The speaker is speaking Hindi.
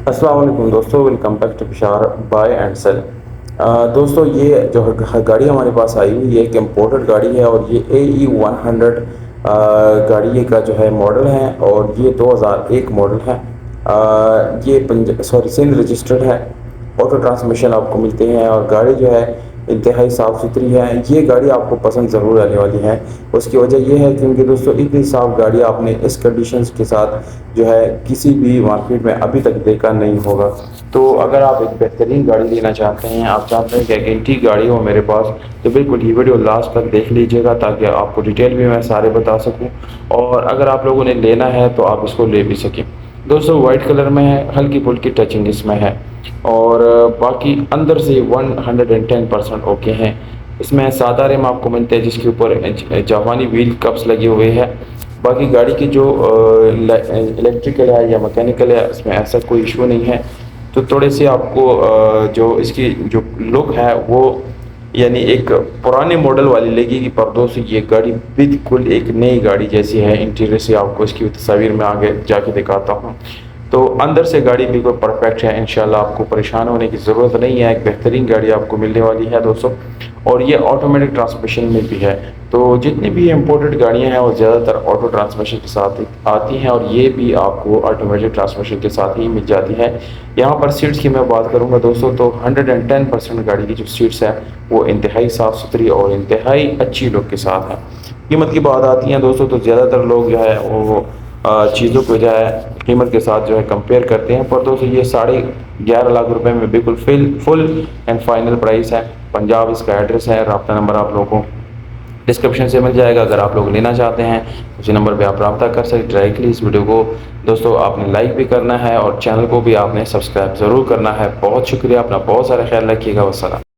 अस्सलाम वालेकुम दोस्तों, welcome back to Peshawar buy and sell. दोस्तों, ये जो गाड़ी हमारे पास आई हुई है एक इम्पोर्टेड गाड़ी है और ये AE 100 गाड़ी का जो है मॉडल है और ये 2001 मॉडल है। ये सिंध रजिस्टर्ड है। ऑटो ट्रांसमिशन आपको मिलते हैं और गाड़ी जो है इंतहाई साफ़ सुथरी है। ये गाड़ी आपको पसंद ज़रूर आने वाली है। उसकी वजह यह है क्योंकि दोस्तों इतनी साफ़ गाड़ी आपने इस कंडीशंस के साथ जो है किसी भी मार्केट में अभी तक देखा नहीं होगा। तो अगर आप एक बेहतरीन गाड़ी लेना चाहते हैं, आप चाहते हैं कि एक एंटीक गाड़ी हो मेरे पास, तो बिल्कुल ये वीडियो लास्ट तक देख लीजिएगा ताकि आपको डिटेल भी मैं सारे बता सकूं और अगर आप लोगों ने लेना है तो आप इसको ले भी सकें। दोस्तों, वाइट कलर में है, हल्की फुल्की टचिंग इसमें है और बाकी अंदर से 110% ओके हैं। इसमें सादा रिम आपको मिलते हैं जिसके ऊपर जापानी व्हील कप्स लगे हुए हैं। बाकी गाड़ी की जो इलेक्ट्रिकल है या मैकेनिकल है इसमें ऐसा कोई इशू नहीं है। तो थोड़े से आपको जो इसकी जो लुक है वो यानी एक पुराने मॉडल वाली लगेगी, पर दोस्तों ये गाड़ी बिल्कुल एक नई गाड़ी जैसी है। इंटीरियर से आपको इसकी तस्वीर में आगे जाके दिखाता हूँ। तो अंदर से गाड़ी बिल्कुल परफेक्ट है, इंशाल्लाह आपको परेशान होने की ज़रूरत नहीं है। एक बेहतरीन गाड़ी आपको मिलने वाली है दोस्तों और ये ऑटोमेटिक ट्रांसमिशन में भी है। तो जितनी भी इम्पोर्टेड गाड़ियां हैं वो ज़्यादातर ऑटो ट्रांसमिशन के साथ ही आती हैं और ये भी आपको ऑटोमेटिक ट्रांसमिशन के साथ ही मिल जाती है। यहाँ पर सीट्स की मैं बात करूँगा दोस्तों तो 110% गाड़ी की जो सीट्स है वो इंतहाई साफ़ सुथरी और इंतहाई अच्छी लुक के साथ है। कीमत की बात आती है दोस्तों तो ज़्यादातर लोग जो है वो चीज़ों को जो है कीमत के साथ जो है कंपेयर करते हैं, पर दोस्तों ये 11.5 लाख रुपए में बिल्कुल फुल एंड फाइनल प्राइस है। पंजाब इसका एड्रेस है। रब्ता नंबर आप लोगों को डिस्क्रिप्शन से मिल जाएगा। अगर आप लोग लेना चाहते हैं उसी नंबर पे आप रब्ता कर सकते डायरेक्टली। इस वीडियो को दोस्तों आपने लाइक भी करना है और चैनल को भी आपने सब्सक्राइब ज़रूर करना है। बहुत शुक्रिया, अपना बहुत सारा ख्याल रखिएगा। वस्सलाम।